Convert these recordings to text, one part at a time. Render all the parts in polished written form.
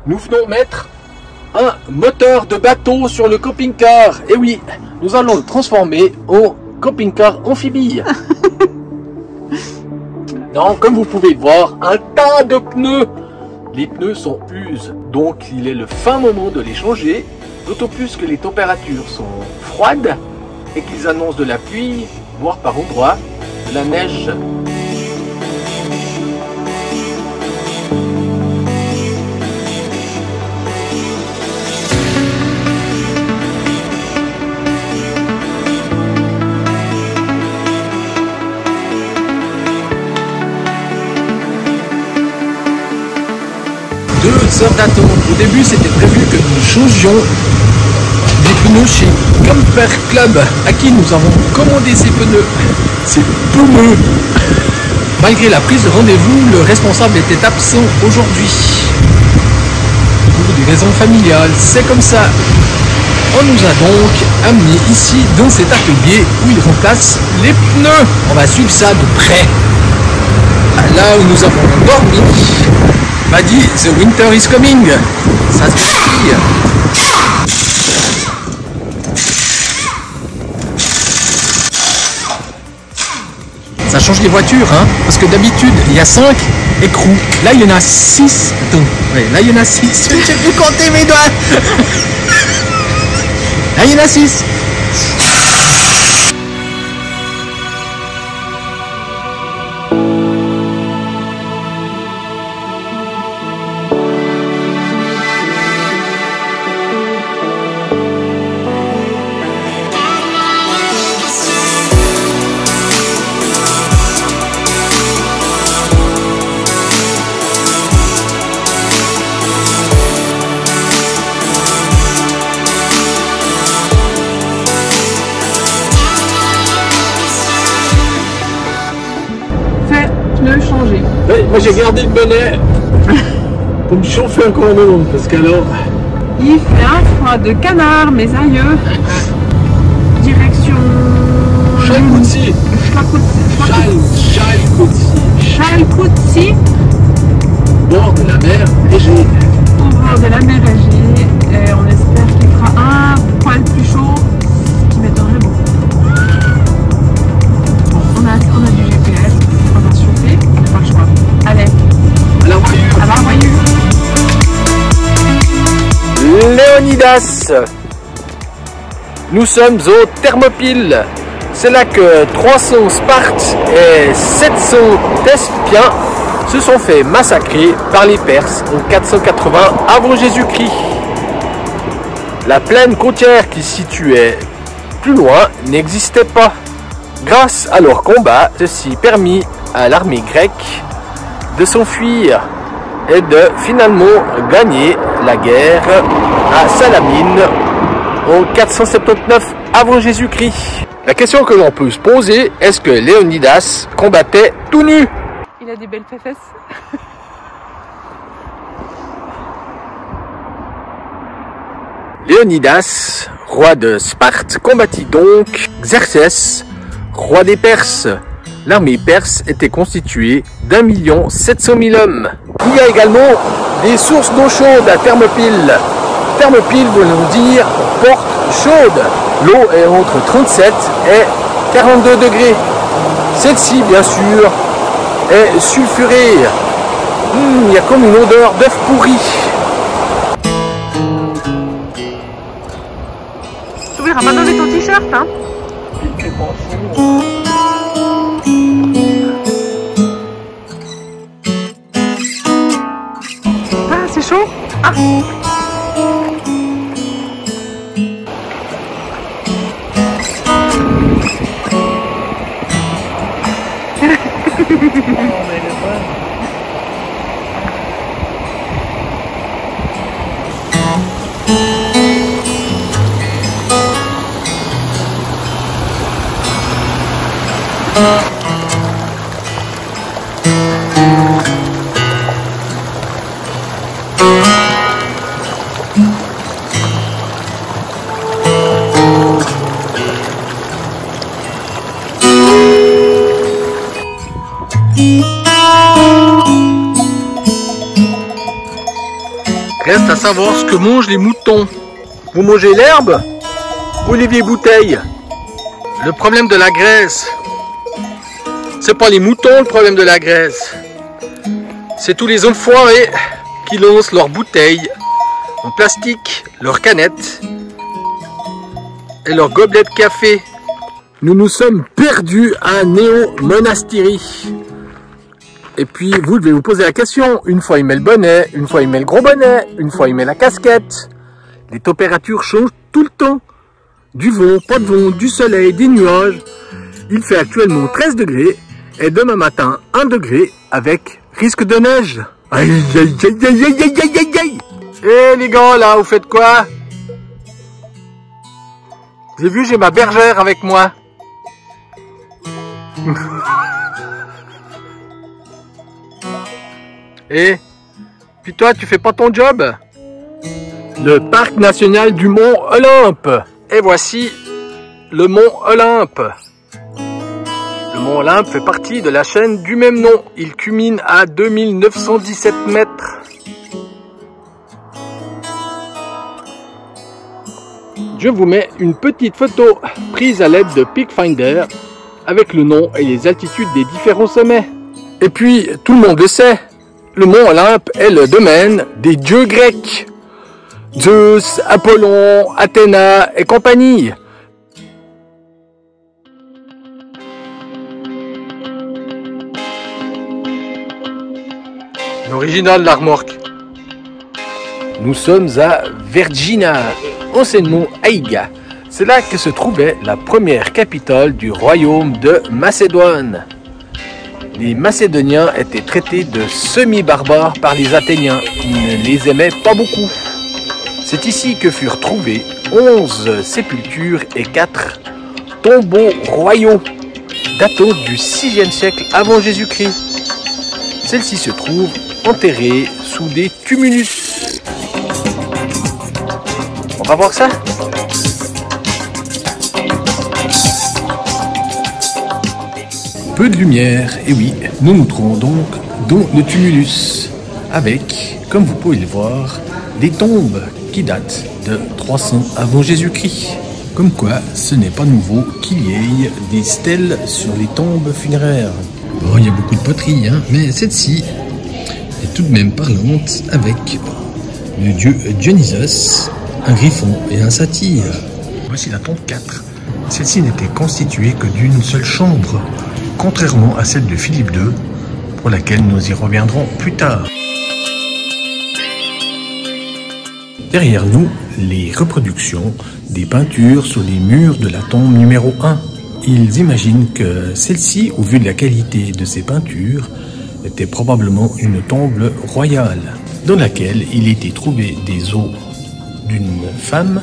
Nous venons mettre un moteur de bateau sur le camping-car. Et oui, nous allons le transformer en camping-car amphibie. Donc, comme vous pouvez le voir, un tas de pneus. Les pneus sont usés, donc il est le fin moment de les changer. D'autant plus que les températures sont froides et qu'ils annoncent de la pluie, voire par endroits de la neige. Heures d'attente. Au début, c'était prévu que nous changions des pneus chez Camper Club, à qui nous avons commandé ces pneus. Ces pneus. Malgré la prise de rendez-vous, le responsable était absent aujourd'hui. Pour des raisons familiales, c'est comme ça. On nous a donc amenés ici dans cet atelier où il remplace les pneus. On va suivre ça de près. Là où nous avons dormi, m'a dit The winter is coming. Ça se vérifie. Ça change les voitures, hein, parce que d'habitude il y a 5 écrous. Là il y en a 6. Attends, ouais, là il y en a 6. J'ai pu compter mes doigts. Là il y en a 6. Changer. Oui, moi j'ai gardé le bonnet pour me chauffer encore un moment parce qu'alors il fait un froid de canard, mes aïeux. Direction Chalcoutsi. Chalcoutsi. Bord de la mer Égée. Au bord de la mer Égée. Et on espère qu'il fera un poil plus chaud, ce qui m'étonnerait beaucoup. Bon, on a du GPS. On va se chauffer, on n'a pas le choix. Allez, À la voyure. à la voyure. Léonidas. Nous sommes au Thermopyle. C'est là que 300 Spartes et 700 Thespiens se sont fait massacrer par les Perses en 480 avant Jésus-Christ. La plaine côtière qui se situait plus loin n'existait pas. Grâce à leur combat, ceci permit à l'armée grecque de s'enfuir et de finalement gagner la guerre à Salamine en 479 avant Jésus-Christ. La question que l'on peut se poser, est-ce que Léonidas combattait tout nu? Il a des belles fesses. Léonidas, roi de Sparte, combattit donc Xerxès, roi des Perses. L'armée perse était constituée d'1 700 000 hommes. Il y a également des sources d'eau chaude à Thermopyle. Thermopyle veut dire porte chaude. L'eau est entre 37 et 42 degrés. Celle-ci, bien sûr, est sulfurée. Il y a comme une odeur d'œuf pourri. Tu verras pas donner ton t-shirt, hein? Ah, c'est chaud? Ah! Reste à savoir ce que mangent les moutons. Vous mangez l'herbe ou les vieilles bouteilles? Le problème de la graisse, c'est pas les moutons le problème de la graisse. C'est tous les enfoirés qui lancent leurs bouteilles en plastique, leurs canettes et leurs gobelets de café. Nous nous sommes perdus à Néo Monastiri. Et puis vous devez vous poser la question, une fois il met le bonnet, une fois il met le gros bonnet, une fois il met la casquette. Les températures changent tout le temps. Du vent, pas de vent, du soleil, des nuages. Il fait actuellement 13 degrés et demain matin 1 degré avec risque de neige. Aïe aïe aïe aïe aïe aïe aïe aïe aïe. Eh les gars là, vous faites quoi? J'ai vu, j'ai ma bergère avec moi. Et puis toi, tu fais pas ton job? Le parc national du Mont Olympe. Et voici le Mont Olympe. Le Mont Olympe fait partie de la chaîne du même nom. Il culmine à 2917 mètres. Je vous mets une petite photo prise à l'aide de PicFinder avec le nom et les altitudes des différents sommets. Et puis, tout le monde le sait, le Mont Olympe est le domaine des dieux grecs. Zeus, Apollon, Athéna et compagnie. L'original de la remorque. Nous sommes à Vergina, anciennement Aïga. C'est là que se trouvait la première capitale du royaume de Macédoine. Les Macédoniens étaient traités de semi-barbares par les Athéniens, qui ne les aimaient pas beaucoup. C'est ici que furent trouvées 11 sépultures et 4 tombeaux royaux, datant du 6e siècle avant Jésus-Christ. Celles-ci se trouvent enterrées sous des tumulus. On va voir ça? Peu de lumière, et oui, nous nous trouvons donc dans le tumulus, avec, comme vous pouvez le voir, des tombes qui datent de 300 avant Jésus-Christ. Comme quoi, ce n'est pas nouveau qu'il y ait des stèles sur les tombes funéraires. Bon, il y a beaucoup de poteries, hein, mais celle-ci est tout de même parlante avec le dieu Dionysos, un griffon et un satyre. Voici la tombe 4. Celle-ci n'était constituée que d'une seule chambre, contrairement à celle de Philippe II, pour laquelle nous y reviendrons plus tard. Derrière nous, les reproductions des peintures sur les murs de la tombe numéro 1. Ils imaginent que celle-ci, au vu de la qualité de ces peintures, était probablement une tombe royale, dans laquelle il était trouvé des os d'une femme,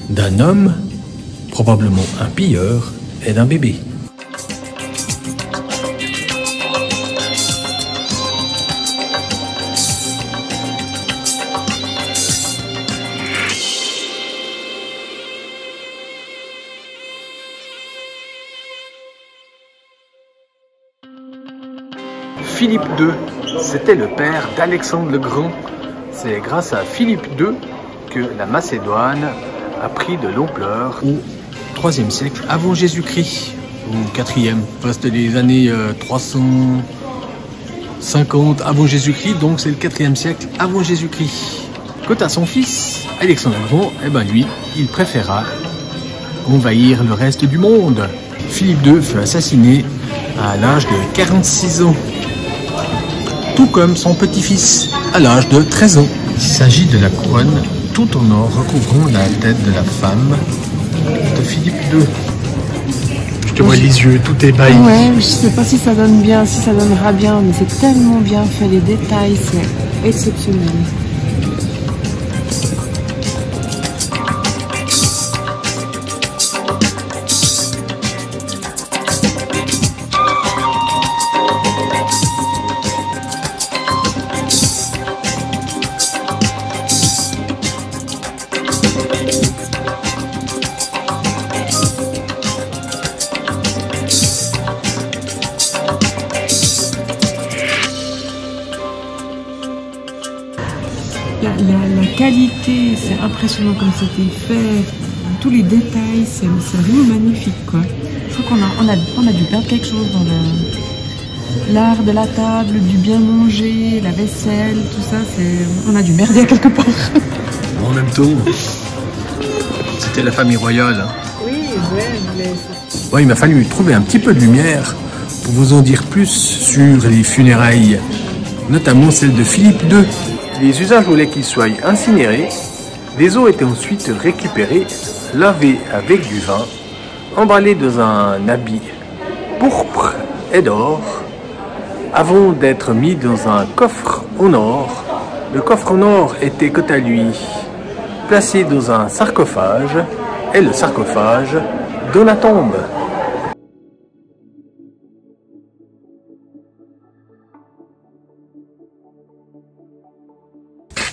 d'un homme, probablement un pilleur, et d'un bébé. Philippe II, c'était le père d'Alexandre le Grand. C'est grâce à Philippe II que la Macédoine a pris de l'ampleur au IIIe siècle avant Jésus-Christ, ou 4e, enfin c'était les années 350 avant Jésus-Christ, donc c'est le 4e siècle avant Jésus-Christ. Quant à son fils, Alexandre le Grand, eh ben lui, il préféra envahir le reste du monde. Philippe II fut assassiné à l'âge de 46 ans. Tout comme son petit-fils, à l'âge de 13 ans. Il s'agit de la couronne tout en or recouvrant la tête de la femme de Philippe II. Je te vois les yeux, tout est bailli. Ouais, je sais pas si ça donne bien, si ça donnera bien, mais c'est tellement bien fait, les détails, c'est exceptionnel. la qualité, c'est impressionnant comme c'était fait. Tous les détails, c'est vraiment magnifique, quoi. Je crois qu'on a dû perdre quelque chose dans l'art de la table, du bien manger, la vaisselle, tout ça. On a dû merder quelque part. En même temps, c'était la famille royale. Oui, ouais, mais... Ouais, il m'a fallu trouver un petit peu de lumière pour vous en dire plus sur les funérailles, notamment celle de Philippe II. Les usages voulaient qu'ils soient incinérés. Les os étaient ensuite récupérés, lavés avec du vin, emballés dans un habit pourpre et d'or, avant d'être mis dans un coffre en or. Le coffre en or était quant à lui placé dans un sarcophage, et le sarcophage dans la tombe.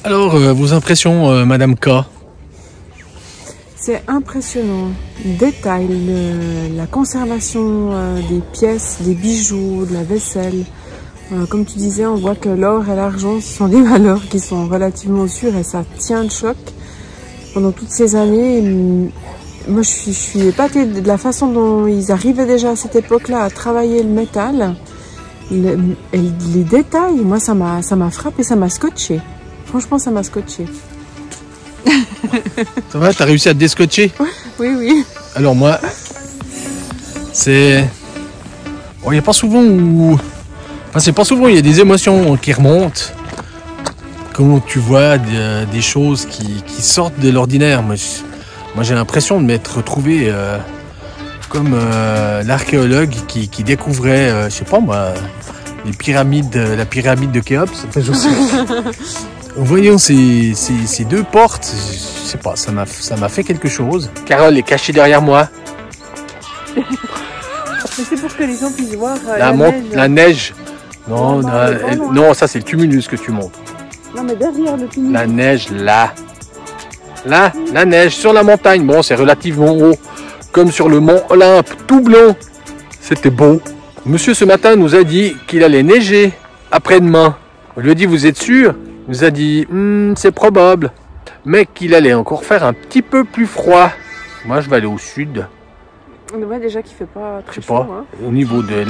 Alors, vos impressions, Madame K? C'est impressionnant. Le détail, la conservation des pièces, des bijoux, de la vaisselle. Comme tu disais, on voit que l'or et l'argent sont des valeurs qui sont relativement sûres et ça tient le choc. Pendant toutes ces années, moi je suis épatée de la façon dont ils arrivaient déjà à cette époque-là à travailler le métal. Les détails, moi ça m'a frappé, ça m'a scotché. Franchement, ça m'a scotché. Ça va, t'as réussi à te déscotcher? Oui, oui. Alors moi, c'est... Bon, il n'y a pas souvent où... Enfin, c'est pas souvent, il y a des émotions qui remontent. Quand tu vois des choses qui sortent de l'ordinaire. Moi, j'ai l'impression de m'être retrouvé comme l'archéologue qui découvrait, je sais pas moi, la pyramide de Khéops. Enfin, je sais. En voyant ces deux portes, je sais pas, ça m'a fait quelque chose. Carole est cachée derrière moi. Mais c'est pour que les gens puissent voir la neige. Non, non, ça c'est le tumulus que tu montes. Non, mais derrière le tumulus. La neige là. Là, la neige sur la montagne. Bon, c'est relativement haut. Comme sur le mont Olympe, tout blanc. C'était beau. Monsieur ce matin nous a dit qu'il allait neiger après-demain. On lui a dit, vous êtes sûr? Il nous a dit, c'est probable. Mais qu'il allait encore faire un petit peu plus froid. Moi, je vais aller au sud. On voit déjà qu'il fait pas très Je sais chaud. pas, Hein. au niveau de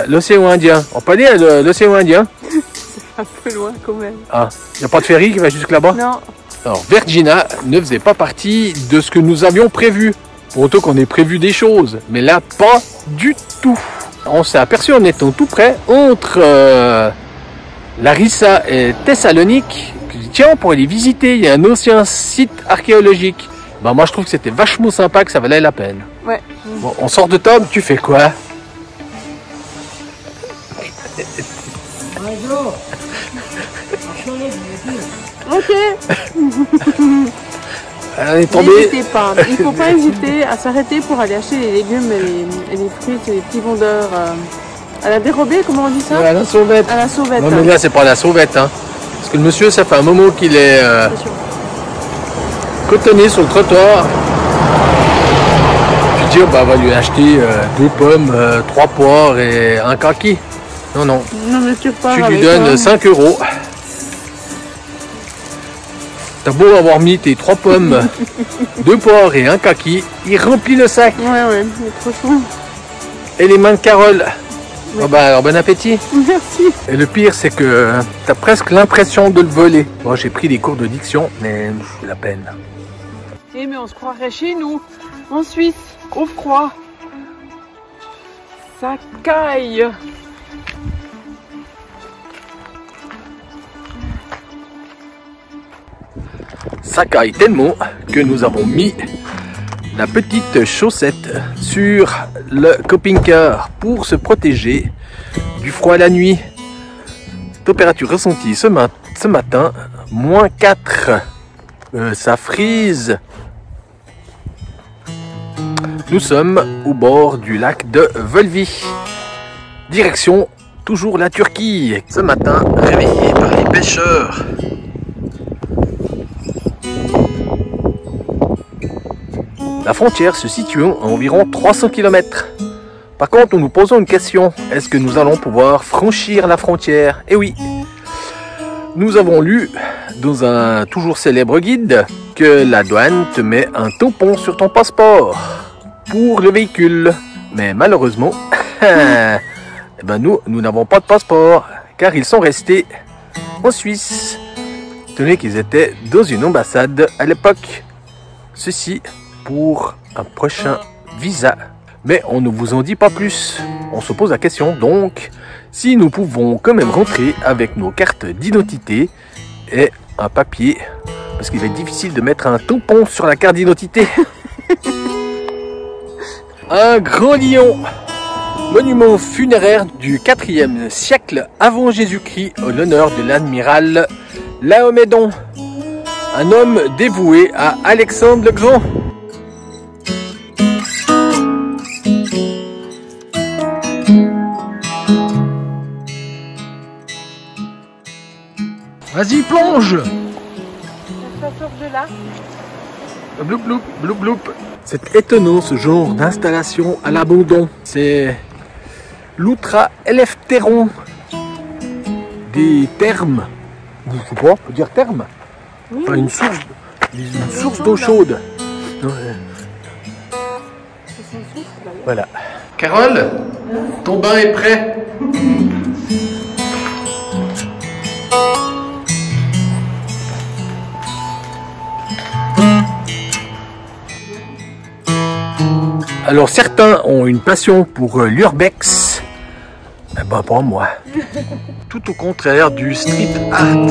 l'océan Indien. On peut dire l'océan Indien? C'est un peu loin quand même. Ah, il n'y a pas de ferry qui va jusque là-bas? Non. Alors, Vergina ne faisait pas partie de ce que nous avions prévu. Pour autant qu'on ait prévu des choses. Mais là, pas du tout. On s'est aperçu en étant tout près, entre Larissa et Thessalonique. Tiens, on pourrait les visiter. Il y a un ancien site archéologique. Ben, moi, je trouve que c'était vachement sympa, que ça valait la peine. Ouais. Bon, on sort de tome, tu fais quoi? Bonjour. Ok. On est tombé. N'hésitez pas. Il ne faut pas hésiter à s'arrêter pour aller acheter les légumes et les fruits et les petits vendeurs à la dérobée, comment on dit ça? Ouais, à la sauvette. À la sauvette. Non, mais là, c'est pas la sauvette. Hein. Parce que le monsieur, ça fait un moment qu'il est cotonné sur le trottoir. Tu dis, bah, on va lui acheter 2 pommes, 3 poires et un kaki. Non, non. Non, mais tu repars Tu lui avec, donnes 5 €. T'as beau avoir mis tes 3 pommes, 2 poires et un kaki, il remplit le sac. Ouais, ouais, mais trop chaud. Et les mains de Carole. Oh bah alors bon appétit. Merci. Et le pire c'est que t'as presque l'impression de le voler. Bon, j'ai pris des cours de diction, mais c'est la peine. Eh mais on se croirait chez nous, en Suisse, au froid. Ça caille. Ça caille tellement que nous avons mis la petite chaussette sur le camping-car pour se protéger du froid la nuit. Température ressentie ce matin, -4. Ça frise. Nous sommes au bord du lac de Volvi. Direction toujours la Turquie. Ce matin, réveillé par les pêcheurs. La frontière se situe à environ 300 km. Par contre, nous nous posons une question. Est-ce que nous allons pouvoir franchir la frontière? Eh oui. Nous avons lu dans un toujours célèbre guide que la douane te met un tampon sur ton passeport pour le véhicule. Mais malheureusement, eh ben nous n'avons pas de passeport car ils sont restés en Suisse, tenez qu'ils étaient dans une ambassade à l'époque. Ceci pour un prochain visa. Mais on ne vous en dit pas plus. On se pose la question donc si nous pouvons quand même rentrer avec nos cartes d'identité et un papier. Parce qu'il va être difficile de mettre un tampon sur la carte d'identité. Un grand lion, monument funéraire du 4e siècle avant Jésus-Christ en l'honneur de l'amiral Laomédon, un homme dévoué à Alexandre le Grand. Vas-y, plonge! Ça sort de là. Bloup, bloup, bloup, bloup. C'est étonnant ce genre d'installation à l'abandon. C'est l'Outra Eleftheron des thermes. Je sais pas, on peut dire thermes. Oui, Enfin, une source d'eau chaude. Ouais. Voilà. Carole, ton bain est prêt. Alors certains ont une passion pour l'urbex, eh ben pas moi. Tout au contraire du street art.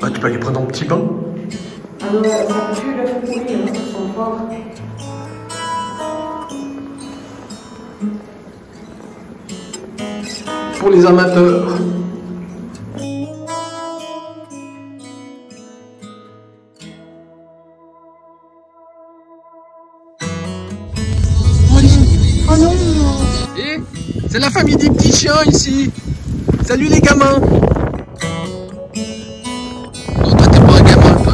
Ah, tu peux aller prendre un petit bain? Pour les amateurs. Oh non! Et c'est la famille des petits chiens ici. Salut les gamins. Non, toi t'es pas un gamin, toi.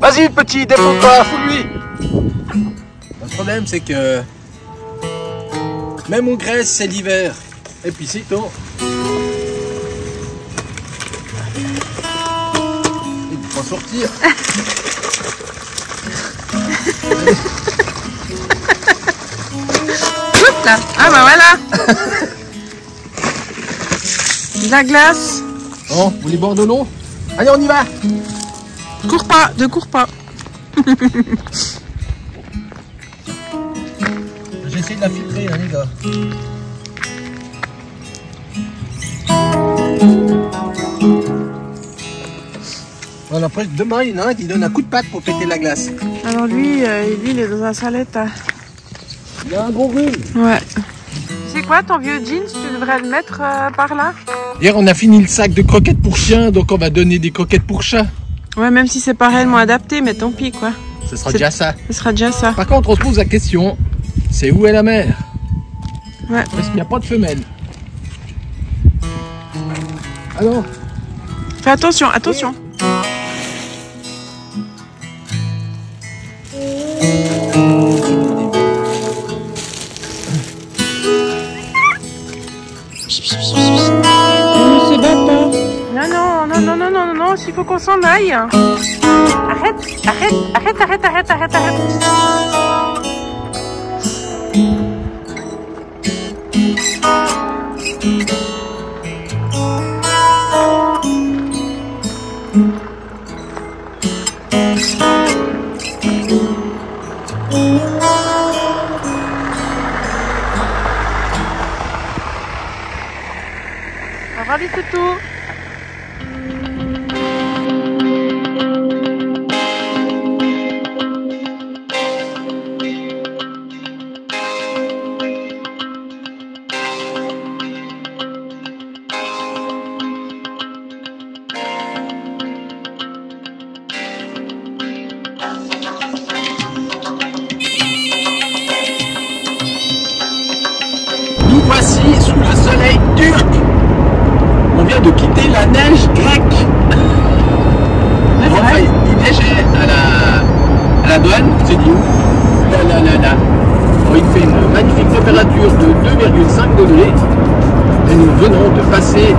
Vas-y petit, défonce-toi, fous-lui. Le problème c'est que même en Grèce c'est l'hiver. Et puis c'est tout. Il faut pas sortir. Oups là. Ah bah voilà. De la glace. Bon, vous voulez boire de l'eau? Allez, on y va. Cours pas, ne cours pas. J'essaie de la filtrer, hein, les gars. Voilà, après, demain, il y en a un qui donne un coup de patte pour péter la glace. Alors lui, il est dans un sale état. Il a un gros rhume. Ouais. C'est quoi ton vieux jeans? Tu devrais le mettre par là? Hier, on a fini le sac de croquettes pour chiens, donc on va donner des croquettes pour chats. Ouais, même si c'est pas réellement adapté, mais tant pis quoi. Ce sera déjà ça. Ce sera déjà ça. Par contre, on se pose la question, c'est où est la mère? Ouais. Parce qu'il n'y a pas de femelle. Alors, Fais attention, attention. On ne se bat pas. Non, non, non, non, non, non, non, non, s'il faut qu'on s'en aille. Arrête. arrête. Au revoir les toutous. Nous voici sous le soleil turc. On vient de quitter la neige grecque. Enfin, il neigeait à la douane. On s'est dit, ouh là là là là. Bon, il fait une magnifique température de 2,5 degrés. Et nous venons de passer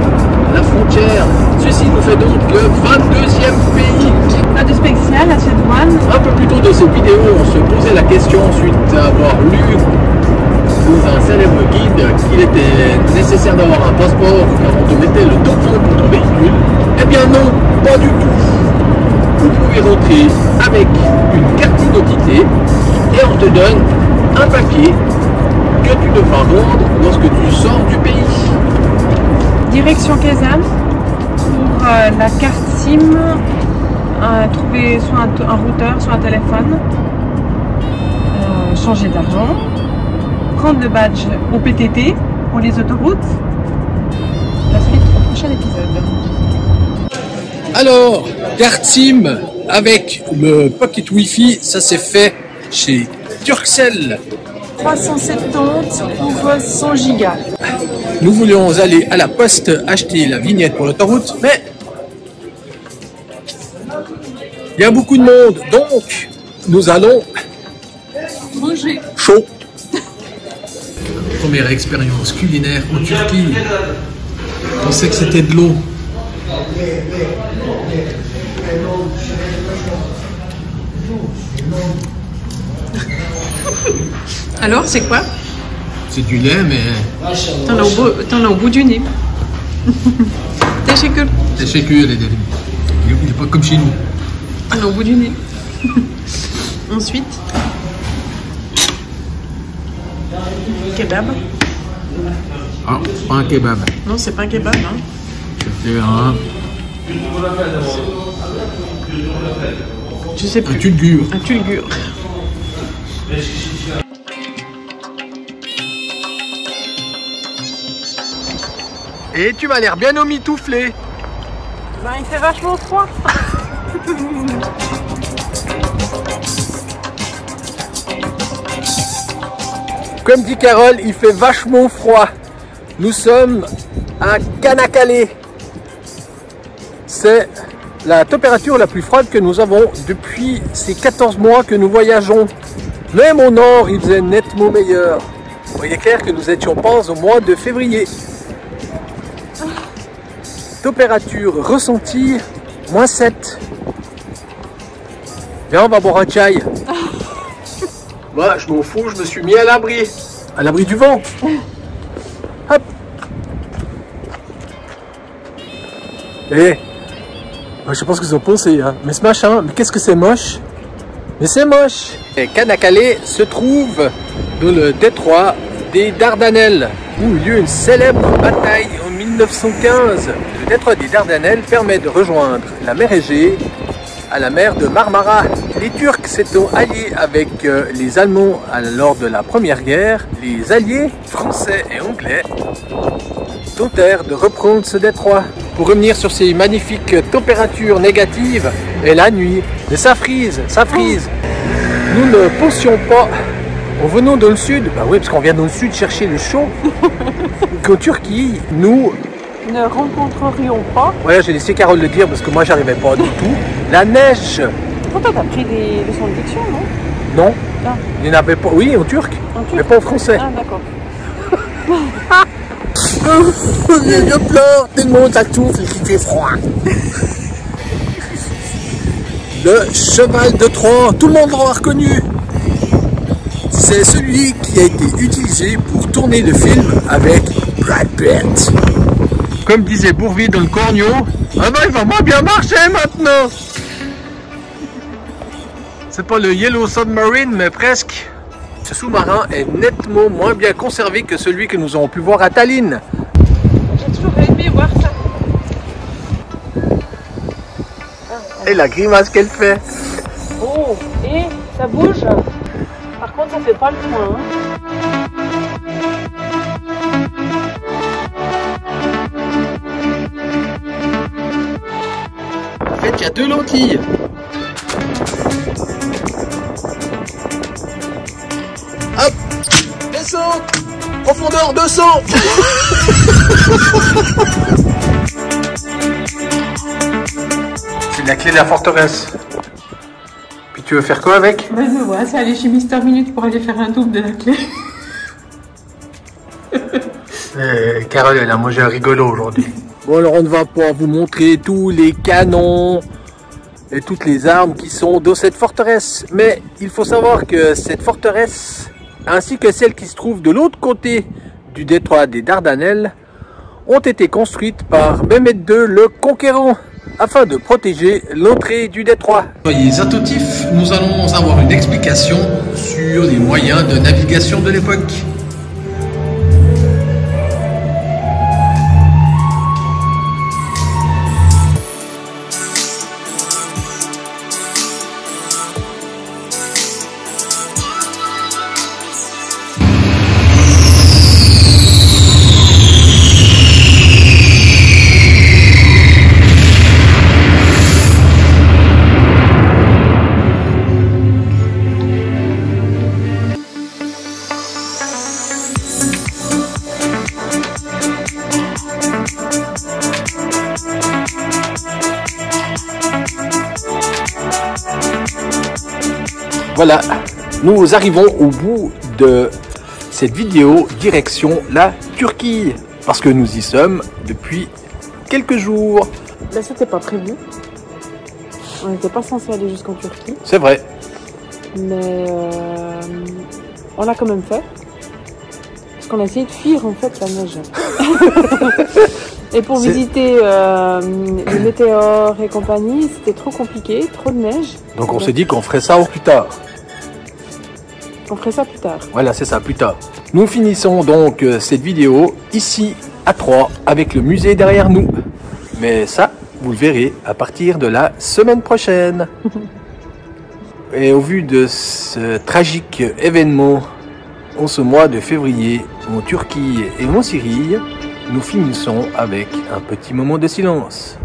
la frontière. Ceci nous fait donc le 22e pays. Pas de spécial à cette douane. Un peu plus tôt dans cette vidéo, on se posait la question suite à avoir lu dans un célèbre guide qu'il était nécessaire d'avoir un passeport car on te mettait le tampon pour ton véhicule. Eh bien non, pas du tout. Vous pouvez rentrer avec une carte d'identité et on te donne un papier que tu devras rendre lorsque tu sors du pays. Direction Kazan pour la carte SIM, trouver soit un routeur, soit un téléphone, changer d'argent, prendre le badge au PTT pour les autoroutes. La suite au prochain épisode. Alors, carte SIM avec le Pocket Wi-Fi, ça s'est fait chez Turkcell. 370 pour 100 gigas. Nous voulions aller à la poste acheter la vignette pour l'autoroute, mais il y a beaucoup de monde, donc nous allons Manger. chaud. Première expérience culinaire en Turquie. On pensait que c'était de l'eau. Alors, c'est quoi? C'est du lait, mais T'en as au bout du nez. Teşekkür. teşekkür ederim. Il n'est pas comme chez nous. T'en as au bout du nez. Ensuite, kebab. Ah, c'est pas un kebab. Non, c'est pas un kebab, hein. C'était un Je sais plus. tulgur. Un tulgur. Et tu m'as l'air bien omitouflé. Ben, il fait vachement froid. Comme dit Carole, il fait vachement froid. Nous sommes à Çanakkale. C'est la température la plus froide que nous avons depuis ces 14 mois que nous voyageons. Même au nord, il faisait nettement meilleur. Bon, il est clair que nous étions pas au mois de février. Température ressentie, -7. Viens, on va boire un chai. Moi, je m'en fous, je me suis mis à l'abri du vent. Hop. Je sais pas ce que vous en pensez, hein. Mais ce machin, mais qu'est-ce que c'est moche. Mais c'est moche. Et Çanakkale se trouve dans le détroit des Dardanelles, où eut lieu une célèbre bataille en 1915. Le détroit des Dardanelles permet de rejoindre la mer Égée à la mer de Marmara. Les Turcs s'étant alliés avec les Allemands lors de la Première Guerre. Les alliés français et anglais tentèrent de reprendre ce détroit. Pour revenir sur ces magnifiques températures négatives et la nuit, mais ça frise. Nous ne pensions pas, en venant dans le sud, bah oui parce qu'on vient dans le sud chercher le chaud, qu'en Turquie, nous Ne rencontrerions pas. Voilà, j'ai laissé Carole le dire parce que moi j'arrivais pas du tout. La neige. Pourtant, t'as pris des leçons de diction, non? Non. Ah. Il n'y en avait pas. Oui, en turc. Mais pas en français. Ah, d'accord. Je pleure tellement ça touffe et qu'il fait froid. le cheval de Troie. Tout le monde l'aura reconnu. C'est celui qui a été utilisé pour tourner le film avec Brad Pitt. Comme disait Bourvil dans le Cornio, ah non, il va moins bien marcher maintenant. C'est pas le Yellow Submarine, mais presque. Ce sous-marin est nettement moins bien conservé que celui que nous avons pu voir à Tallinn. J'ai toujours aimé voir ça. Et la grimace qu'elle fait. Oh, et ça bouge. Par contre, ça fait pas le point. En fait, il y a 2 lentilles. Hop, descends. Profondeur 200. C'est la clé de la forteresse. Puis tu veux faire quoi avec? Ben me vois, c'est aller chez Mister Minute pour aller faire un double de la clé. Carole, elle a mangé un rigolo aujourd'hui. Bon, alors on ne va pas vous montrer tous les canons et toutes les armes qui sont dans cette forteresse. Mais il faut savoir que cette forteresse, ainsi que celle qui se trouve de l'autre côté du détroit des Dardanelles, ont été construites par Mehmed II le Conquérant, afin de protéger l'entrée du détroit. Soyez attentifs, nous allons avoir une explication sur les moyens de navigation de l'époque. Voilà, nous arrivons au bout de cette vidéo direction la Turquie, parce que nous y sommes depuis quelques jours. Ben c'était pas prévu. On n'était pas censé aller jusqu'en Turquie. C'est vrai. Mais on l'a quand même fait. Parce qu'on a essayé de fuir en fait la neige. Et pour visiter les météores et compagnie, c'était trop compliqué, trop de neige. Donc on s'est dit qu'on ferait ça au plus tard. On ferait ça plus tard. Voilà, c'est ça, plus tard. Nous finissons donc cette vidéo ici à Troyes avec le musée derrière nous. Mais ça, vous le verrez à partir de la semaine prochaine. Et au vu de ce tragique événement en ce mois de février en Turquie et en Syrie, nous finissons avec un petit moment de silence.